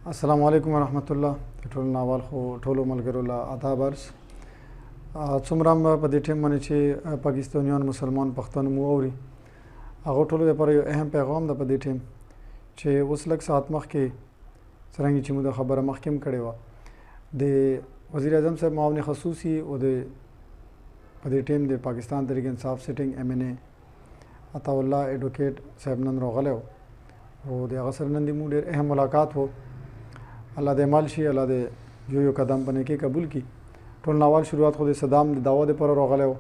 السلام علیکم ورحمت الله. ټول ناوال خو ټولو ملګرو له آداب عرض. څومره په دې ټیم باندې چې پاکستانیان مسلمان پښتون مو اوري هغه ټولو لپاره یو اهم پیغام ده په دې ټیم چې اوس لږ ساعت مخکې څرنګه چې موږ د خبره مخکې هم کړې وه د وزیر اعظم صاحب معاون خصوصي او د په دې ټیم د پاکستان تحریک انصاف سیټینګ ایم این اے عطا الله ایډوکیټ صاحب نن راغلی و او د هغه سره نن د موږ ډېر اهم ملاقات و. الله دې مال شي، الله دې یو قدم په نیکۍ قبول کړي. ټول ناول شروعات خو د صدام د دعوا دپاره راغلی و.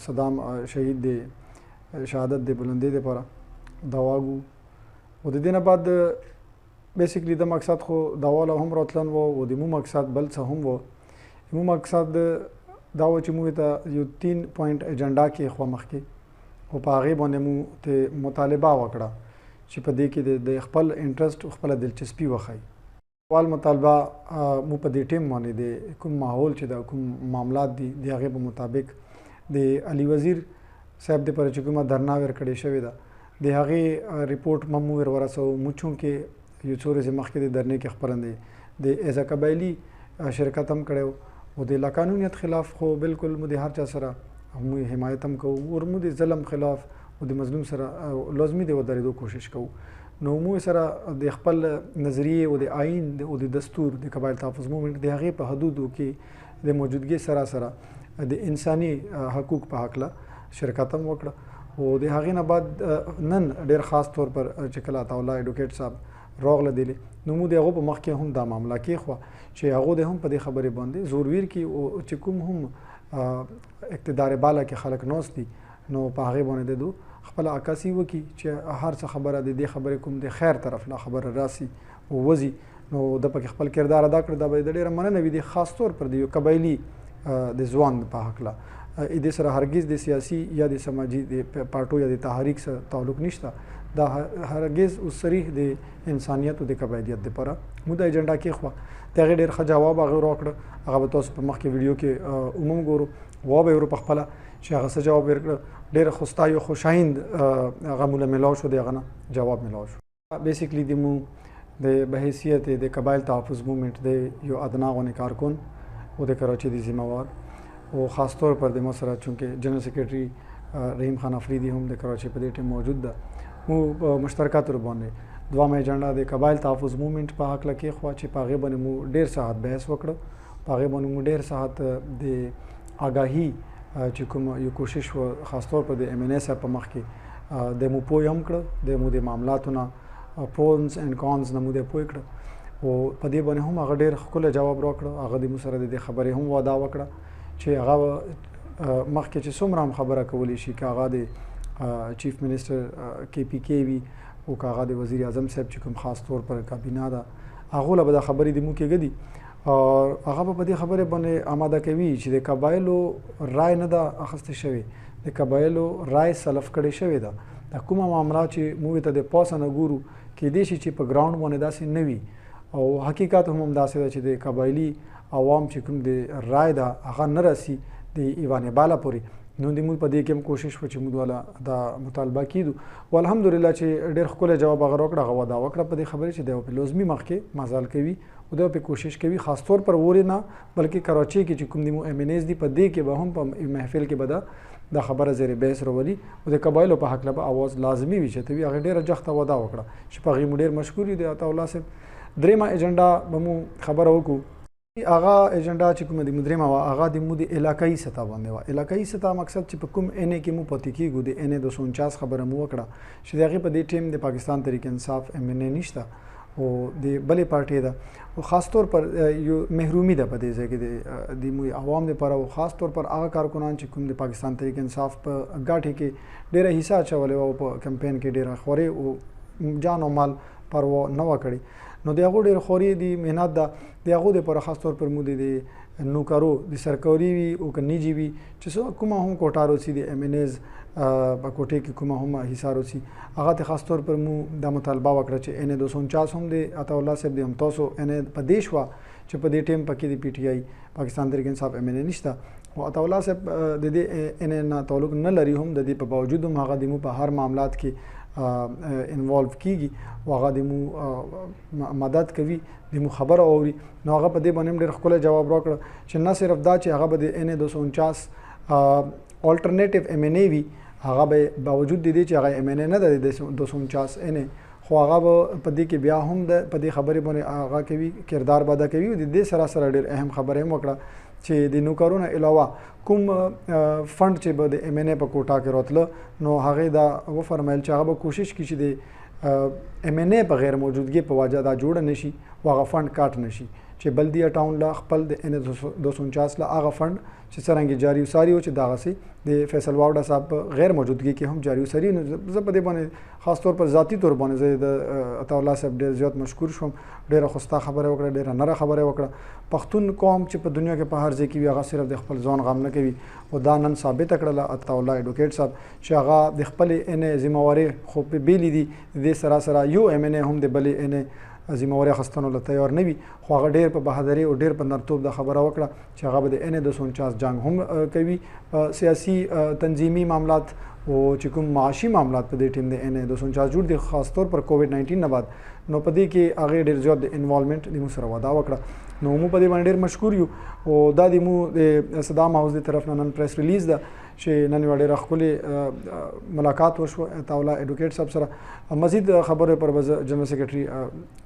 صدام شهید د شهادت د بلندۍ دپاره دعوا ګو او د دې نه بعد بیسیکلی د مقصد خو دعوا له هم راتلن و او د مو مقصد بل څه هم و. مو مقصد دا و چې موږ ته یو 3 پوینټ ایجنډا کې خوا مخکې او په هغې باندې مو ته مطالبه وکړه چې په دې کې د خپل انټرسټ او خپله دلچسپي وښایي. اول مطالبه مو په دې ټیم باندې د کوم ماحول چې د کوم معاملات دي د هغې په مطابق د علي وزیر صاحب دپاره چې کومه درنا ورکړې شوې ده د هغې ریپورټ مو ورسوو. مو چونکې یو څو ورځې مخکې د درنې کې خپرندې د ایزا قبایلي شرکت هم کړی او د لاقانونیت خلاف خو بالکل مو د هر چا سره مو حمایت هم کوو او مو د ظلم خلاف او د مظلوم سره لازمي د ودرېدو کوشش کوو. نو مو سره د خپل نظریې او د آئین او د دستور د قبایل تحفظ مومنټ د هغې په حدودو کې د موجودګۍ سره سره د انساني حقوق په هکله شرکت هم وکړه او د هغې نه بعد نن ډېر خاص طور پر چې کله عطا الله ایډوکیټ صاحب راغله دلې نو مو د هغو په مخکې هم دا معامله کېښوه چې هغو د هم په دې خبرې باندې زورویر کړي او چې کوم هم اقتدار بالا کې خلک ناست دي نو په هغې باندې د دو خپل عکاسي وکړي چې هر څه خبره د دې خبرې کوم د خیر طرف لا خبره راسي او وځي نو د پکې خپل کردار ادا کړ. دا به د ډېره مننه وي د خاص طور پر د یو قبایلي د ځوان په هکله دې سره هرګز د سیاسي یا د سماجي د پارټو یا د تحریک سره تعلق نشته. دا هرګز اوس صریح د انسانیت او د قبایلیت دپاره مو د ایجنډا کېښوه. د هغې ډېر ښه جواب هغه راکړه. هغه به تاسو په مخکې ویډیو کې عموم ګورو وا به یې ورو په خپله چې هغه څه جواب ورکړه. ډېره خوستا یو خوشایند هغه موله میلاو شو د هغه نه جواب میلاو شو. بیسیکلی د مو د بحیثیت د قبایل تحفظ مومنټ د یو ادنا غونې کارکن او د کراچي د ذمہوار او خاص طور پر د مو سره چونکې جنرل سیکرټري رحیم خان افریدي هم د کراچي په دې ټیم موجود ده. مو مشترکه طور باندې دوامه ایجنډا د قبایل تحفظ مومنټ په هکله کېښوه چې په هغې باندې مو ډېر ساعت بحث وکړه. په هغې باندې مو ډېر ساعت د آګاهي چې کوم یو کوشش و خاص طور پر د ایم این اے صاحب په مخ کې د مو پوی هم کړه. د مو د معاملاتو نه پرونز اینډ کانز نه مو د پوی کړه او په دې باندې هم هغه ډېر ښکلی جواب راکړه. هغه د مو سره د دې خبرې هم وعده وکړه چې هغه مخکې چې څومره هم خبره کولی شي که هغه د چیف منسټر کې پی کې وي او که هغه د وزیر اعظم صاحب چې کوم خاص طور پر کابینه ده هغو له به دا خبرې د مو کېږي دي هغه به په دې خبرې باندې آماده کوي چې د قبایلو رای نه ده اخیستې شوې، د قبایلو رای سلف کړې شوې ده. دا کومه معامله چې موږ ته د پاسه نه ګورو کیدای شي چې په ګراوند باندې داسې نه وي او حقیقت هم همداسې ده چې د قبایلي عوام چې کوم د رای ده هغه نه رسي د ایوان بالا پورې. نو د موږ په دې کې هم کوشش وکړو چې موږ والا دا مطالبه کیدو او الحمدلله چې ډېر ښکلی جواب هغه راکړه. هغه وعده وکړه په دې خبرې چې دی په لازمي مخکې مزال کوي او دا په کوشش کوي خاص طور پر ورې نه بلکې کراچۍ کې چې کوم د مو ایم این ایز دي په دې کې به هم په محفل کې به دا خبره زیر بحث راولي او د قبایلو په هکله به اواز لازمي وي چې هغه ډېره جخته وعده وکړه چې په هغې مو ډېر مشکور یو د عطا الله صاحب. درېیمه ایجنډا به مو خبره وکړو. هغه ایجنډا چې کومه د مو درېیمه وه هغه د مو د علاقایي سطح باندې وه. علاقایي سطح مقصد چې په کوم این ای کې مو پاتې کېږو د این ای 249 خبره مو وکړه چې د هغې په دې ټیم د پاکستان تحریک انصاف ایم این ای نشته او د بلې پارټۍ ده او خاص طور پر یو محرومي ده په دې ځای کې د مو عوام دپاره او خاص طور پر هغه کارکنان چې کوم د پاکستان تحریک انصاف په ګاټې کې ډېره حصه اچولې وه او په کمپین کې ډېره خورې او جان او مال پروا نه وه کړې. نو د هغو ډېر خورې دي محنت ده د هغو دپاره خاص طور پر مو د نوکرو د سرکاري وي او که نجي وي چې کومه هم کوټه روسي د ایم این ایز په کوټې کې کومه هم حصه روسي هغه ته خاص طور پر مو دا مطالبه وکړه چې این ای 249 هم د عطا الله صاحب د هم تاسو این ای په دې شوه چې په دې ټیم پکې د پی ټي آی پاکستان تحریک انصاف ایم این ای نشته او عطا الله صاحب د دې این ای نه تعلق نه لري هم د دې په باوجود هم هغه د مو په هر معاملات کې انوالو کیږي او هغه د مو مدد کوي د مو خبره اوري نو هغه په دې باندې ډېر ښکلی جواب راکړه چې نه صرف دا چې هغه به د NA 249 الټرنیټیو MNA وي هغه به باوجود د دې چې هغه MNA نه ده د 249 NA خو هغه به په دې کې بیا هم په دې خبرې باندې هغه کوي کردار به ادا کوي د دې سره سره ډېر اهم خبره هم وکړه چې د نوکرونو علاوه کوم فند چې به د MNA په کوټا کې راتله نو هغې دا وفرمیل چې هغه به کوشش کړي چې د MNA په غیر موجودګۍ په وجه دا جوړه نشي او هغه فند کاټ نشي چې بلدیه ټاون لا خپل د NA 249 لا هغه فند چې څرنګه جاری وساري او چې دغسې د فیصل واوډه صاحب غیر موجودګۍ کې هم جاری وساري نو زه په دې باندې خاص طور پر ذاتي طور باندې زه د عطاالله صاحب ډېر زیات مشکور شوم ډېره خوستا خبره وکړه ډېره نره خبره وکړه پښتون قوم چې په دنیا کې په هر ځای کې وي هغه صرف د خپل ځان غم نه کوي او دا نن ثابته کړله عطاالله ایډوکیټ صاحب چې هغه د خپلې NA ذمهوارۍ خو په بیلې دي د دې سره سره یو MNA هم د بلې NA ذمهوارۍ اخیستنو له تیار نه وي خو هغه ډېر په بهادرۍ او ډېر په نرتوب دا خبره وکړه چې هغه به د NA 249 جنګ هم کوي سیاسي تنظیمي معاملات او چې کوم معاشي معاملات په دې ټیم د NA 249 جوړ دي خاص طور پر کووډ-19 نه بعد نو په دې کې هغې ډېر زیات د انوالومنټ د مو سره وعده وکړه نو مو په دې باندې ډېر مشکور یو او دا د مو د صدام هاوس د طرف نه نن پریس ریلیز ده چې نن یوه ډېره ښکلې ملاقات وشوه عطاالله ایډوکیټ صاحب سره مزید خبرو پر به زه جنرال سیکرټري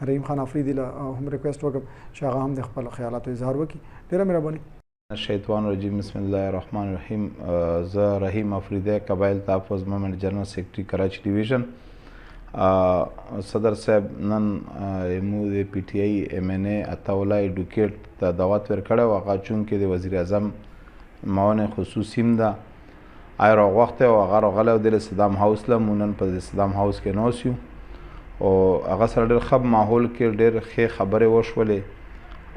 رحیم خان افریدي له هم ریکویسټ وکړم چې هغه هم د خپل خیالاتو اظهار وکړي ډېره مهرباني شیطان رجیم بسم الله الرحمن الرحیم زه رحیم افریدی قبایل تحفظ مومنټ جنرال سیکرټري کراچي ډیویژن صدر صاحب نن مو د PTI MNA عطاالله ایډوکیټ ته دعوت ورکړی و هغه چونکې د وزیر اعظم معاون خصوصي هم ده راغوښتی او هغه راغلی و د صدام هاوس له مو نن په صدام هاوس کې ناست یو او هغه سره ډېر ښه ماحول کې ډېر ښې خبرې وشولې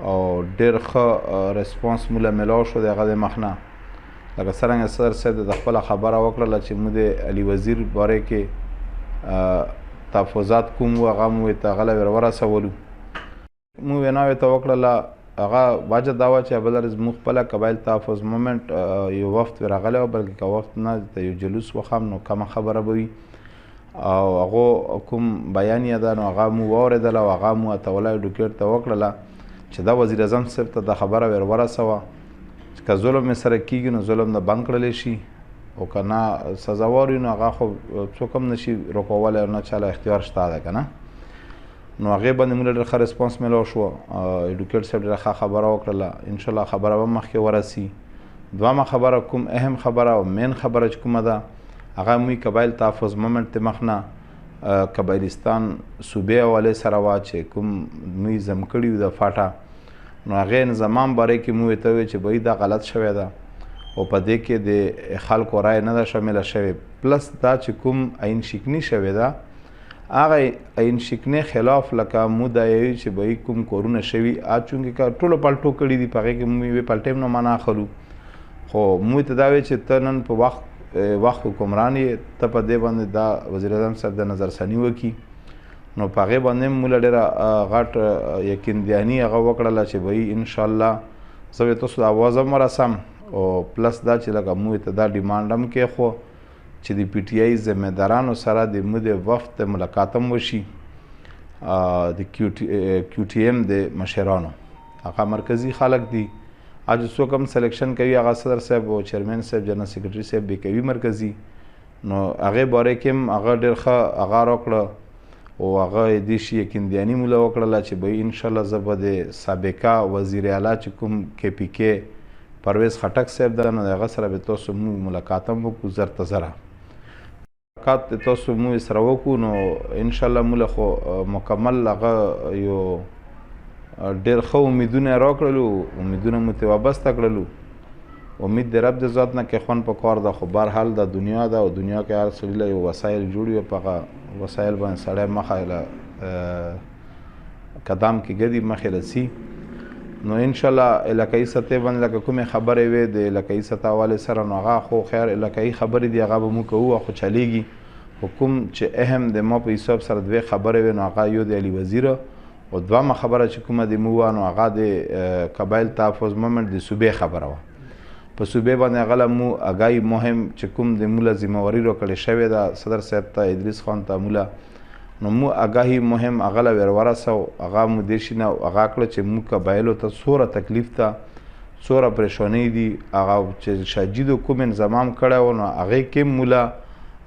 او ډېر ښه ریسپانس مو له میلاو شو د هغه د مخ نه لکه څرنګه صدر صاحب د خپله خبره وکړله چې مو د علي وزیر باره کې تحفظات کوم و هغه مو ورته هغه له ورسولو مو ویناوې ته وکړله هغه وجه دا وه چې بله ورځ موږ خپله قبایل تحفظ مومنټ یو وفد ورغلی و بلکې که وفد نه ته یو جلوس وخم نو کمه خبره به وي او هغو کوم بیان یې ده نو هغه مو واورېدله او هغه مو عطاالله ایډوکیټ ته وکړله چې دا وزیر اعظم صاحب ته دا خبره ورسوه چې که ظلم یې سره کېږي نو ظلم نه بند کړلی شي او که نه سزاوار وي نو هغه خو څوک هم نشي روکولی او نه چا له اختیار شته ده که نه نو هغې باندې موږ ډېر ښه ریسپانس میلاو شوه ایډوکیټ صاحب ډېره ښه خبره وکړله انشاءالله خبره به مخکې ورسي دویمه خبره کوم اهم خبره او مین خبره چې کومه ده هغه موږ قبایل تحفظ مومنټ د مخ نه قبایلستان صوبې حوالې سره وه چې کوم موږ ضم کړي وو د فاټه نو هغې نظام باره کې موږ ورته وویل چې بهی دا غلط شوی ده او په دې کې د خلکو رایې نه ده شامله شوې پلس دا چې کوم عین شکني شوې ده هغه عین شکنۍ خلاف لکه مو دا یوي چې به کوم کورونه شوي چونکې که ټولو پلټو کړي دي په هغې کې مو یوې پلټې هم نه معنا اخلو خو مو ته دا وی چې ته نن په وخت حکمران یې ته په دې باندې دا وزیر اعظم صاحب د نظرثاني وکړي نو په هغې باندې هم موږ له ډېره غټ یقیندیاني هغه وکړله چې به انشاءالله زه به تاسو د اواز هم ورسم او پلس دا چې لکه مو ته دا ډیمانډ هم کېښو چې د PTI ذمهدارانو سره د مو د وفد ملاقات هم وشي د QTM د مشرانو هغه مرکزي خلک دي اج څوک هم سلیکشن کوي هغه صدر صاحب او چیرمن صاحب جنرال سیکرټري صاحب به کوي مرکزي نو هغې باره کې هم هغه ډېر ښه هغه راکړه او هغه دې شي یقیندیاني مو له وکړله چې به انشاءالله زه به د سابقه وزیر اعلی چې کوم KPK پرویز خټک صاحب ده نو د هغه سره به تاسو موږ ملاقات هم وکړو زر ته زره ملاقات تاسو موږ سره وکړو نو انشاءالله موږ له خو مکمل هغه یو ډېر ښه امیدونه یې راکړلو امیدونه مو ترې وابسته کړلو امید د رب د ذات نه کې خوند په کار ده خو بهرحال دا دنیا ده او دنیا کې هر سړي له یو وسایل جوړ وي په هغه وسایل باندې سړی مخه له قدم کې ګرځي مخې له ځي نو انشاءالله علاقایي سطحې باندې لکه کومې خبرې وې د علاقایي سطح حوالې سره نو هغه خو خیر علاقایي خبرې دي هغه به موږ کوو خو چلیږي خو کوم چې اهم د ما په حساب سره دوې خبرې وې نو هغه یو د علي وزیره او دویمه خبره چې کومه د مو وه نو هغه د قبایل تحفظ مومنټ د صوبې خبره وه په صوبې باندې هغه له مو اګایي مهم چې کوم د موله ذمهواري راکړې شوې ده صدر صاحب ته ادریس خان ته موله نو مو اګاهي مهم هغه له ورورسو هغه مو دې شي نه هغه کړه چې موږ قبایلو ته څومره تکلیف ته څومره پریشانۍ دي هغه چې شاجیدو کوم انضمام کړی و نو هغې کې موله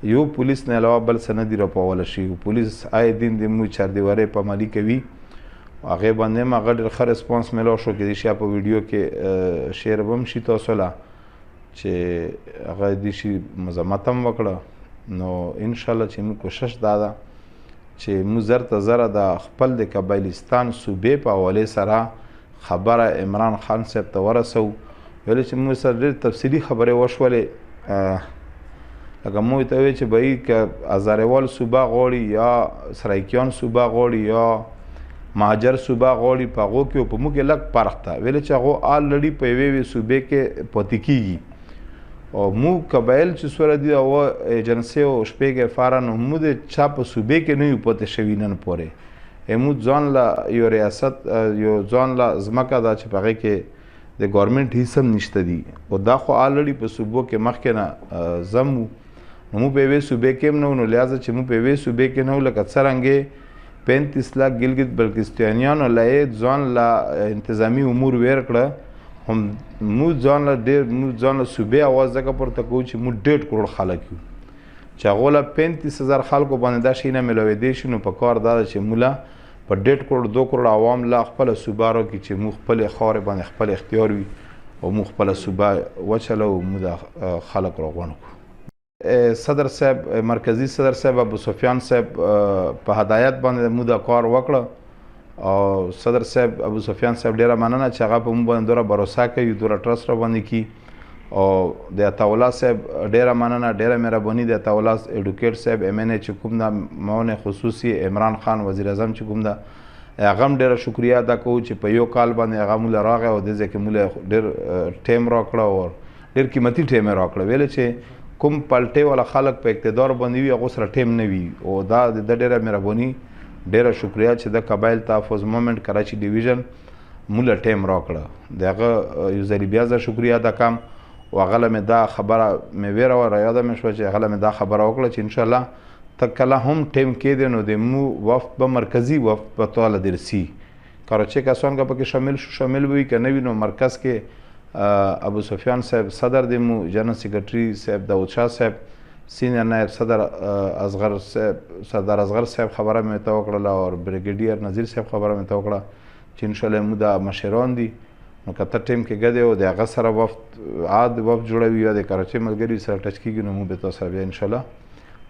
یو پولیس نه علاوه بل څه نه دي راپولی شي پولیس آی دین د مو چاردیوارۍ پامالي کوي هغې باندې هم هغه ډېر ښه رسپانس میلاو شو کېدای شي په ویډیو کې شیر به هم شي تاسو له چې هغه دې شي مذمت هم وکړه نو انشاءالله چې موږ کوشش دا ده چې موږ زر ته زره د خپل د قبایلستان صوبې په حوالې سره خبره عمران خان صاحب ته ورسوو ویلې چې موږ سره ډېر تفصیلي خبرې وشولې لکه مو ته وی چې به که هزاریوال صوبه غواړي یا سرایکیان صوبه غواړي یا مهاجر صوبه غواړي په هغو کې په موږ کې لږ فرق ته ویلې چې هغو آلرډي په یوې صوبې کې پاتې کېږي او موږ قبایل چې څومره دي هغه ایجنسۍ او شپږ فاره نو موږ د چا په صوبې کې نه یو پاتې شوي نن پورې موږ ځان له یو ریاست یو ځان له ځمکه ده چې په هغې کې د ګورمنټ هیڅ هم نشته دي او دا خو آلرډي په صوبو کې مخکې نه ځم نو موږ په یوې صوبې کې هم نه وو نو لہذا چې موږ په یوې صوبې کې نه وو لکه څرنګې 35 لاک ګلګت بلتستانیانو له یې ځان له انتظامي امور ویر کړه هم موږ ځان له صوبې اواز ځکه پورته کوو چې موږ 1.5 کروڑ خلک یو چې هغو له 35,000 خلکو باندې دا شی نه میلاویدی شي نو په کار دا ده چې موږ له په 1.5 کروڑ 2 کروڑ عوام له خپله صوبه راکړي چې موږ خپلې خاورې باندې خپل اختیار وي او موږ خپله صوبه وچلو موږ د خلک راغونډ کړو صدر صاحب مرکزی صدر صاحب ابو سفیان صاحب په هدایت باندې موږ دا کار وکړه او صدر صاحب ابو سفیان صاحب ډیره مننه چې هغه په موږ باندې دوره باروسا کوي دوره ټرسټ را باندې کي او د عطاالله صاحب ډیره مننه ډیره مهرباني د عطاالله ایډوکیټ صاحب ام ان ای چې کوم د معاون خصوصي عمران خان وزیر اعظم چې کوم ده هغه هم ډیره شکریا ادا کوو چې په یو کال باندې هغه موږ راغی او دې ځای کې موږ ډېر ټایم راکړه او ډېر قیمتي ټایم یې راکړه ویلې چې کوم پلټې والا خلک په اقتدار باندې وي هغو سره ټیم نه وي او دا د ډېره مهرباني ډېره شکریا چې د قبایل تحفظ مومنټ کراچي ډیویژن موږ ټیم راکړه د هغه یو ځلې بیا زه شکریا ادا کوم او هغه له مې دا خبره مې ویره وه رایاده مې شوه چې هغه له مې دا خبره وکړه چې انشاءالله ته کله هم ټیم کېدی نو د مو وفد به مرکزي وفد په توګه درسي کراچۍ کسان که پکې شامل وي که نه وي نو مرکز کې ابو سفیان صاحب صدر د مو جنرال سیکرټري صاحب داود شاه صاحب سینئر نائب صدر اصغر صاحب سردار اصغر صاحب خبره مې ته وکړله او بریګیډیر نذیر صاحب خبره مې ته وکړه چې انشاءالله موږ دا مشران دي نو که ته ټیم کې ګډې او د هغه سره وفد عاد وفد جوړوي یا د کراچۍ ملګري سره ټچ کېږي نو موږ به تاسو سره بیا انشاءالله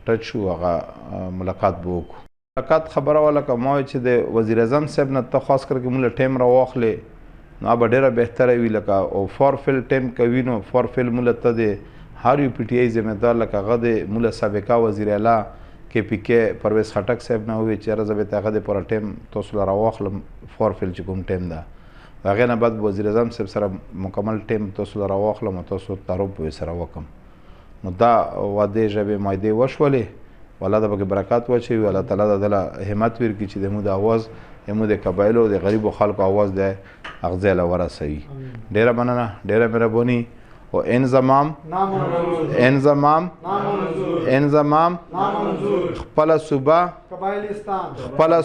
ټچ شو هغه ملاقات به وکړو ملاقات خبره وه لکه ما وایي چې د وزیر اعظم صاحب نه ته خاص کر کې موږ له ټیم راواخلې نو به ډېره بهتره وي لکه او فارفل ټیم کوي نو فارفل موږ ته د هر یو پی ټي آی ذمهدار لکه هغه د موږ سابقه وزیر اعلی کې پی کې پرویز خټک صاحب نه وویل چې یاره زه به هغه د پوره ټیم تاسو له راواخلم فارفل چې کوم ټیم ده د هغې نه بعد وزیر اعظم صاحب سره مکمل ټیم تاسو له راواخلم او تاسو تعارف به سره وکړم نو دا وعدې ژبې معاهدې وشولې والله د پکې برکات واچوي الله تعالی د ده له همت ورکړي چې زموږ د اواز زموږ د قبایلو د غریبو خلکو اواز دی هغه ځای له ورسوي ډېره مننه ډېره مهرباني او انضمام خپله صوبه خپله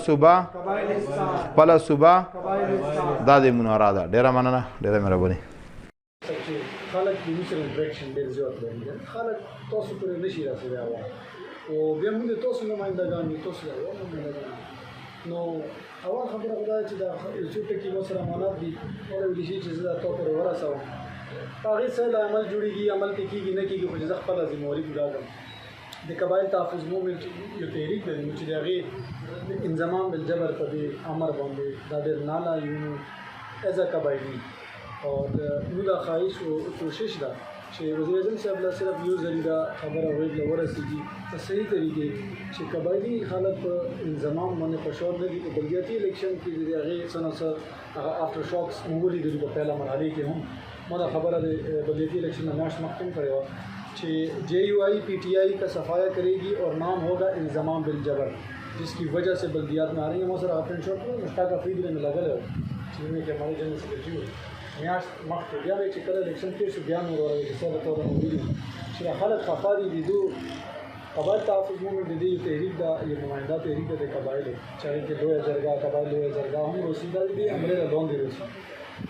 صوبه دا د مناره ده ډېره مننه ډېره مهرباني خلک د یو سره انټریکشن ډېر زیات لري خلک تاسو پورې نشي رسېدلی او بیا موږ تاسو نمایندګان یو تاسو د عوامو نمایندګان نو اول خبره خو دا چې دا یو څو ټکي مو سره امانت دي ویلی شي چې زه دا تا پورې ورسوم په هغې سره د عمل جوړېږي عمل پې کېږي نه کېږي خو چې زه خپله ذمهواري پوره کړم د قبایل تحفظ مومنټ یو تحریک دی چې د هغې انضمام بالجبر په دې امر باندې دا ډېر ناله یو ایز ا قبایلي او موږ دا خواهش او کوشش ده چې وزیر اعظم صاحب له صرف یو ځلې دا خبره غوږ له ورسېږي په صحیح طریقې چې قبایلي خلک په انضمام باندې خوشحال نه دي په بلدیاتي الیکشن کې د هغې څه نه څه هغه آفټر شاکس موږ ولیدلي په پیله مرحلې کې هم ما دا خبره د بلدیاتي الیکشن نه میاشت مخکې هم کړې وه چې جے یو آئی پی ٹی آئی کا صفایا کرے گی اور نام ہوگا انضمام بالجبر جس کی وجہ سے بلدیات میں آ رہی ہیں وہ سر آپ نے شاٹ مشتاق افریدی نے لگا ہے جن میں کہ ہمارے جنرل سیکرٹری میاشت مخکې بیا به چې کله الیکشن تېر شو بیا مې ورغی کیسه به تا ورته ویلي چې دا خلک خفا دي د دو قبایل تحفظ مومنټ د دې یو تحریک ده یو نماینده تحریک ده د قبایلو چې هغې کې لویه جرګه قبایل لویه جرګه هم روسي دا د دې امرې لاندې روسي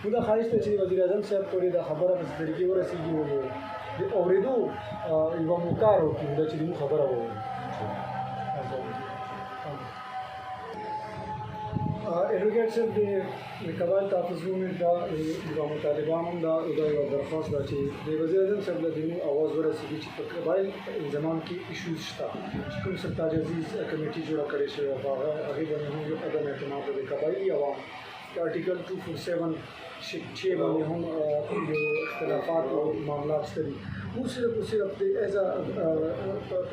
نو دا ښایست دی چې وزیر اعظم صاحب پورې دا خبره په څه طریقې ورسېږي د اورېدو یوه مو کار وکړي دا چې د مو خبره واوري ایډوکیټ صاحب د قبایل تحفظ مومنټ دا یوه مطالبه هم ده دا یوه درخواست ده چې د وزیر اعظم صاحب له زموږ اواز ورسېږي چې په قبایل انضمام کې ایشوز شته چې کوم سرتاج عزیز کمیټي جوړه کړې شوې وه هغې باندې هم یو عدم اعتماد د قبایلي عوام آرټیکل 247 چې باندې هم یو اختلافات او معاملات شته دي موږ صرف او صرف د ایز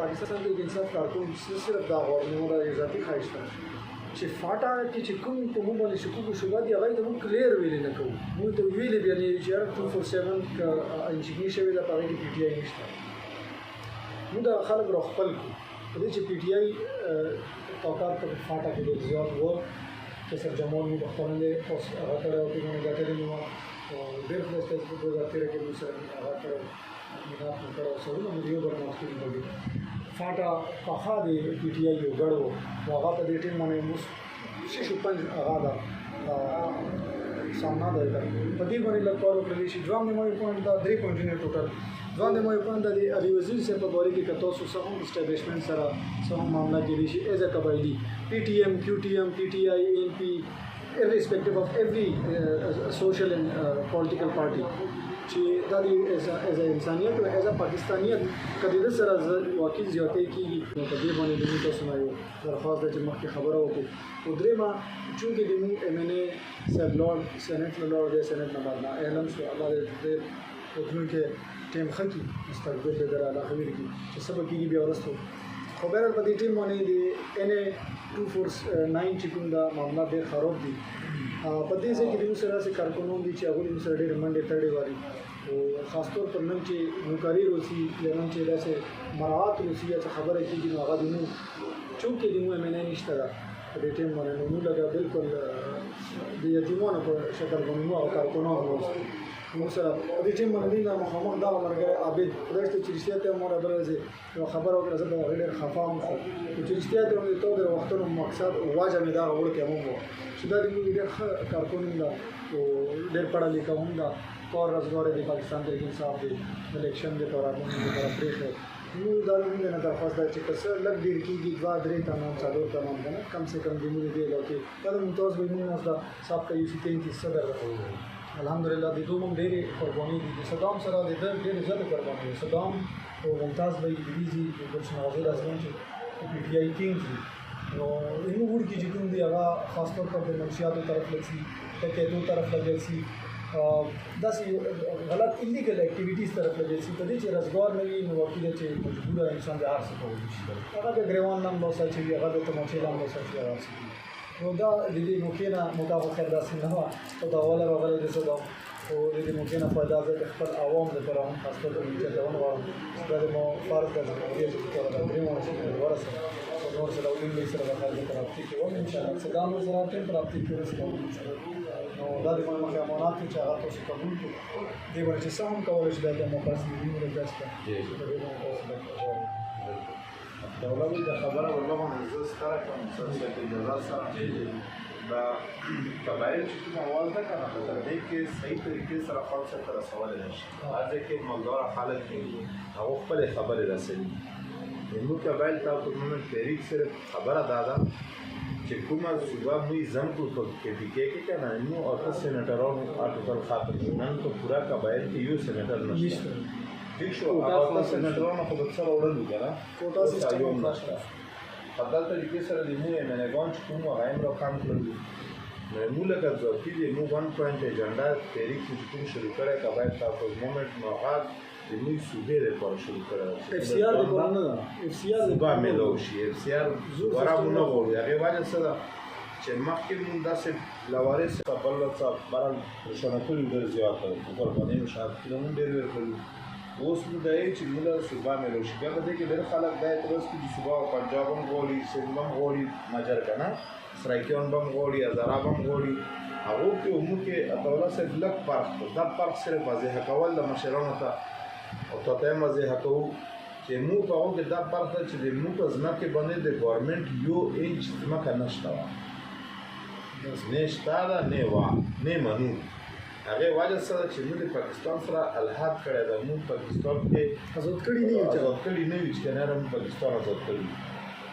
پاکستان د انصاف کارکون صرف دا غواړو زموږ دا اضافي خواهش ده چې فاټا کې چې کوم په موږ باندې شکوک او شبهات دي هغه زموږ کلیر ویلې نه کوو موږ ته ویلې بیا نه چې 247 که انجینیر شوې ده په هغې کې پی ټي آی نشته موږ دا خلک راخپل کړو په دې چې پی ټي آی توقعات په فاټا کې ډېر زیات و کیسر جمال مو بختانه دی اوس هغه کړی او پېژنې ګټلې مې وه او ډېر ښایسته چې په 2013 کې موږ سره هغه کړی مینات مو کړی او سرونه مو د یو بل مخکې لګي فاټا پخا د پی ټي آی یو ګډ و نو هغه په دې ټیم باندې موږ 6 هغه ده سامنا ده په دې باندې لږ کار وکړلی شي دوام نیمایي پوینټ دا 3 پوینټونه ټوټل دوام نیمایي پوینټ د ابي وزیر صاحب په باره کې که تاسو څه هم اسټابلیشمنټ سره څه هم معامله کېدی شي ایز ا قبایلي پی ټي ایم کیو ټي ایم پی ټي آی این پی irrespective of every social and political party چې دا د ایز ا انسانیت او ایز ا پاکستانیت کدی د سره واقعي زیاتې کېږي نو په دې باندې د موږ تاسو نه یو درخواست ده چې مخکې خبره وکړو او درېیمه چونکې د موږ ایم این اے صاحب لاړ سینټ نه لاړ دی سینټ نه بعد نه اعلان شو الله دې راتلونکي ټیم ښه کړي مستقبل دې در علاقه وکړي چې څه به کېږي بیا وروسته خو بهرحال په دې ټیم باندې د این اے 249 چې کوم دا معامله ډېر خراب دي په دې ځای کې د موږ سره داسې کارکونان دي چې هغوی موږ سره ډېرې منډې تړې واري او خاص طور پر نن چې نوکري روسي یا نن چې داسې مراعات روسي یا څه خبره کېږي نو هغه د موږ چونکې د موږ ایم این اے نشته ده په دې ټیم باندې نو موږ لږه بالکل د یتیمانو په شکل باندې موږ هغه کارکونان واوسو موږ سره په دې ټیم باندې نه مخامخ دغه ملګری عابد خدای ته چې رښتیا ته مو راځي یوه خبره وکړه زه به ډېر خفه هم شوم چې رښتیا ته مې تو د وختونو مقصد واجه مې دغه وړوکی هم و چې دا د موږ ډېر ښه کارکون ده او ډېر پړه لیکه هم ده کار روزګار د پاکستان تحریک انصاف دی الیکشن د پرابلم لپاره پرېښی موږ دا موږ نه درخواست ده چې که څه لږ ډېر کېږي 2-3 تمام 4 تمام که نه کم سے کم د موږ دې علاقې دا د ممتاز بهنون اوس د سابقه یوسي 33 صدر ده الحمدلله د دوی هم ډېرې قرباني دي د صدام سره د ده ډېرې زیاتې قرباني دي صدام او ممتاز بهي ډیویزي د ګلشن غزل اعظم چې پی ټي آی کینګ دي نو زموږ وړکي چې کوم دي هغه خاص طور پر د منشیاتو طرف لګسي ټکېدو طرف لګسي داسې غلط ایلیګل اکټیویټیز طرف لګسي په دې چې روزګار نه وي نو واقعي ده چې مجبوره انسان د هر څه کولی شي هغه د ګریوان نام لوسه چې وي هغه د تماچې نام لوسه چې هغه څه نو دا د دې موقع نه موقع خو خیر داسې نه وه خو دا اوله راغلی د صدام او د دې موقع نه فایده زه د خپل عوام دپاره هم خاص طور ته مجدونه غواړم دا د مو فرض ده جمهوریت دپاره د درېیمه ورسره او نور سره ولوی سره د خلکو په رابطې کې وم انشاءالله صدام سره ټیم په رابطې کې ورسېږم نو دا د مو مخې امانات دي چې هغه تاسو قبول کړو دې باندې چې څه هم کولی شي دا د موقعسي نیولې داسې ده دولت د خبره ورلغه زه ستاره کوم چې اجازه سره دا قبایل چې کوم اول ده کنه په دې کې صحیح طریقې سره خلک ته رسول نشي هغه کې مالدار خلک هغه خپل خبره رسوي نو قبایل ته په مومنت تحریک سره خبره دادا چې کومه صوبه مې زم کو کې کې کنه نو او سېنټرونو اټوټل خاطر نن ته پورا قبایل کې یو سېنټر نشته ٹھیک شو هغه سېنټرونو خو به څه وړل وګره کوټا سیستم نشته په دغه طریقې سره د مو امنګان چې کوم غایم را کم کړل نو موږ لکه ځکه چې مو 1 پوینټ ایجنډا تحریک چې کوم شروع کړه قبایل تاسو مومنت موغاد د موږ صوبې لپاره شروع کړه اف سی آر د قانون اف سی آر با ملوشي اف سی آر ورامونه وړي هغه وجه سره چې مخکې موږ داسې لوارث په بل څه بارل شنکل ورځي واکړو په باندې مشاهد کړو ډېر ورکړو اوس موږ دای چې موږ صوبه ملوشي بیا په دې کې ډېر خلک دای ترڅ کې صوبه او پنجاب هم غوړي سند هم غوړي ماجر کنه سرایکیان هم غوړي هزاره هم غوړي هغو کې عموم کې عطاالله صاحب لږ فرق دی. دا فرق صرف واضح کول د مشرانو ته او تا ته یې واضح کوو چې موږ په هغو کې دا فرق ده چې د موږ په ځمکې باندې د ګورمنټ 1 انچ ځمکه نشته وه، نه شته ده نه وه نه منو. هغې وجه څه ده چې موږ د پاکستان سره الحاد کړی ده. موږ پاکستان کې آزاد کړي نه یو آزاد کړي نه یو چې کنه موږ پاکستان آزاد کړي.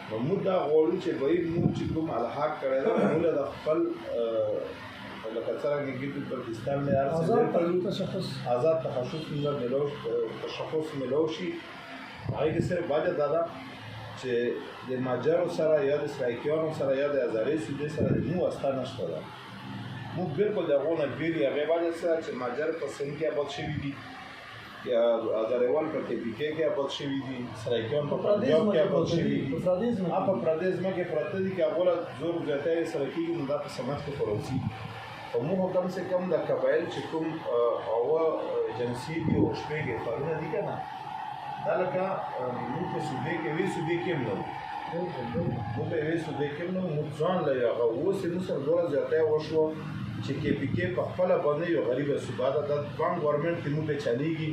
نو موږ دا غواړو چې باید موږ چې کوم الحاد کړی ده موږ د خپل لکه څرنګه کې په پاکستان نه آزاد تخصص تشخص میلاو شي. هغې کې صرف وجه دا ده چې د ماجرو سره یا د سرایکیانو سره یا د هزارې صوبې سره د مو واسطه نشته ده. موږ بالکل د هغو نه بېل یو. هغې وجه څه ده چې ماجر په سند کې آباد شوي دي، یا هزاریوال په KPK کې آباد شوي دي، سرایکیان په پنجاب کې آباد شوي دي، په پردې ځمکې پراته دي. که هغو له زور زیاتی سره کېږي نو دا په سمت کې فروزي. او موږ کم سے کم د قبایل چې کوم اوه جنسي دي او شپږ کارونه دي که نه، دا لکه موږ په صوبې کې یوې صوبې کې هم نه وو، موږ په یوې صوبې کې هم نه وو. موږ ځان له هغه اوس یې موږ سره دومره زیاتی وشوه چې KPK په خپله باندې یو غریبه صوبه ده. دا بانک ګورمنټ کې موږ پرې چلېږي.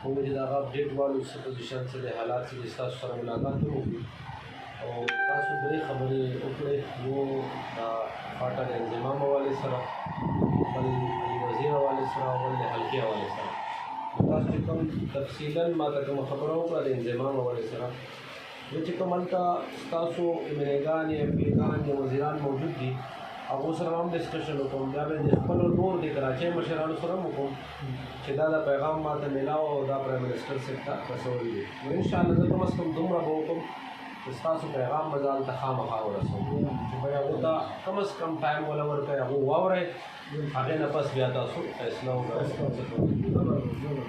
موږ چې د هغه اپډېټ والو څه پوزیشن څه دی، حالات څه دي، ستاسو سره ملاقات هم وکړو او تاسو درې خبرې وکړې. یو د خاټه د انضمام حوالې سره، بل د وزیر حوالې سره او بل د حلقې حوالې سره. تاسو چې کوم تفصیلا ما ته کومه خبره وکړه د انضمام حوالې سره، نو چې کوم هلته ستاسو MLA-ګان یا MP-ګان یا وزیران موجود دي هغو سره هم ډسکشن وکړم. بیا به د خپلو نور د کراچۍ مشرانو سره هم وکړم چې دا پیغام ما ته میلاو او دا پرایم منسټر صاحب ته رسولی دی. نو انشاءالله زه کم از کم دومره به وکړم چې ستاسو پیغام به زه هلته خامخا ورسوم چې بیا هغو ته کم از کم ټایم وله ورکړئ، هغو واورئ، هغې نه پس بیا تاسو فیصله وکړئ.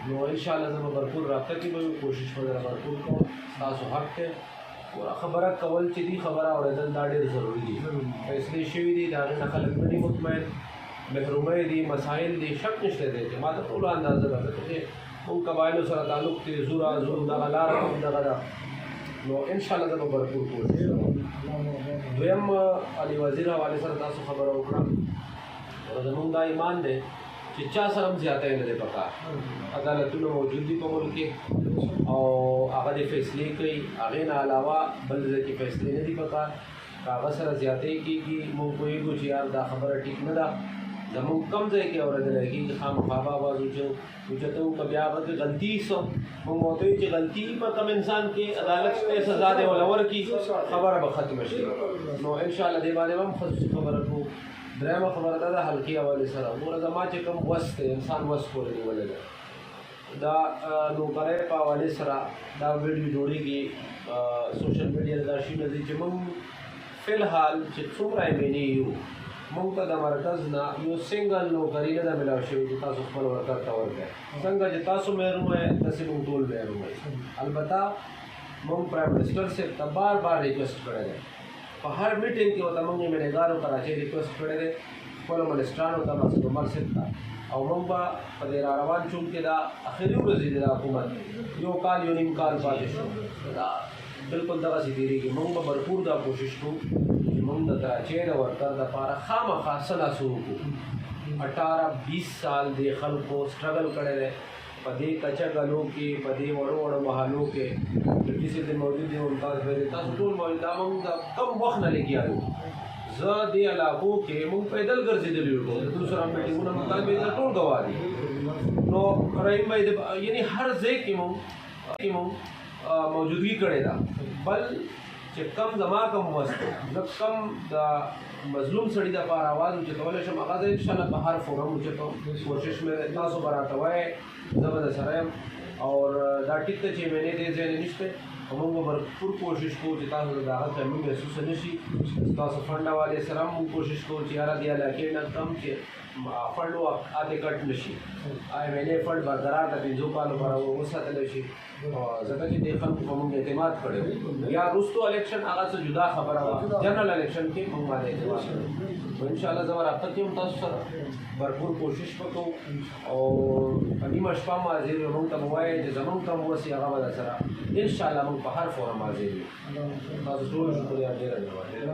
نو انشاءالله زه به بھرپور رابطه کې به وي، کوشش به در بھرپور کوم. ستاسو حق دی خبره کول چې دي، خبره اورېدل دا ډېر ضروري دي. فیصلې شوي دي، د هغې نه خلک نه دي مطمئن، محرومۍ دي، مسایل دي، شک نشته دی چې ما ته ټوله اندازه ده چې موږ قبایلو سره تعلق دی، زور زور دغه لاره هم دغه ده. نو انشاءالله زه به بھرپور کوشش کوم. دویم علي وزیر حوالې سره تاسو خبره وکړه، او زموږ دا ایمان دی چې چا سره هم زیاتی نه دی پکار. عدالتونه موجود دي په ملک کې او هغه د فیصلې کوي، هغې نه علاوه بل ځای کې فیصلې نه دي پکار. که هغه سره زیاتی کېږي موږ پوهېږو چې یار دا خبره ټیک نه ده، زموږ کم ځای کې اورېدلی کېږي خامخا به آواز اوچتوو. که بیا هغه کې غلطي څه موږ ورته وایو چې غلطي په کم انسان کې عدالت شته، سزا دې وله ورکړي، خبره به ختمه شي. نو انشاءالله دې باندې به هم خصوصي خبره کوو. درېیمه خبره دا د حلقې حوالې سره، ګوره زما چې کوم وس دی، انسان وس پورې نیولی دی. دا نوکرۍ په حوالې سره دا ویډیو جوړېږي سوشل میډیا دا شیونه دي چې موږ فی الحال چې څومره MLA یو، موږ ته د مرکز نه یو سنګل نوکري نه ده میلاو شوې چې تاسو خپل ورکر ته ورکړئ. څنګه چې تاسو محروم یې داسې موږ ټول محروم یو. البته موږ پرایم منسټر صاحب ته بار بار ریکویسټ کړی دی، په هر میټینګ کې ورته موږ MLA-ګانو کراچۍ ریکویسټ کړی دی، خپلو منسټرانو ته، مسعود عمر صاحب ته، او موږ به په دې راروان چونکې دا اخري ورځې دي د حکومت، یو کال یو نیم کال پاتې شو، دا بالکل دغسې تېرېږي. موږ به بھرپور دا کوشش کوو چې موږ د کراچۍ د ورکر دپاره خامخا څه لاسو وکړو. 18-20 سال دې خلکو سټرګل کړی دی په دې کچه ګلو کې، په دې وړو وړو محلو کې. ډیپټي صاحب دې موجود دي، ممتاز بھائی تاسو ټول موجود. دا موږ د کم وخت نه لګیا یو. زه دې علاقو کې موږ پیدل ګرځېدلي یو، ټول سره میټینګونه ممتاز بھائی ټول ګواه دي. نو رحیم بھائی یعنې هر ځای کې موږ موجودګي کړې ده. بل چې کم زما کم وست زه کم د مظلوم سړي دپاره آواز اوچتولی شم، هغه زه انشاءالله په هر فورم اوچتوم. کوشش مې تاسو به راته وایئ، زه به درسره یم. اور دا ټیک ده چې MLA دې ځای نه نشته، موږ به بھرپور کوشش کوو چې تاسو ته د هغه کمي محسوسه نه شي. تاسو فنډ حوالې سره هم موږ کوشش کوو چې یاره دې علاقې نه کم چې فنډ آتے کټ نه شي. MLA فنډ برقرار د 5 کالو لپاره وساتلی شي، ځکه چې دې خلکو په موږ اعتماد کړی و. یا وروستو الیکشن هغه څه جدا خبره وه، جنرل الیکشن کې موږ باندې اعتماد کړی. نو انشاءالله زه به رابطه کې هم تاسو سره بھرپور کوشش وکړو. او په نیمه شپه هم حاضر یم، موږ ته به وایي وایي چې زمونږ ته وسي هغه به در سره انشاءالله موږ په هر فورم حاضر یو. تاسو ټول شکریه، ډېره ډېره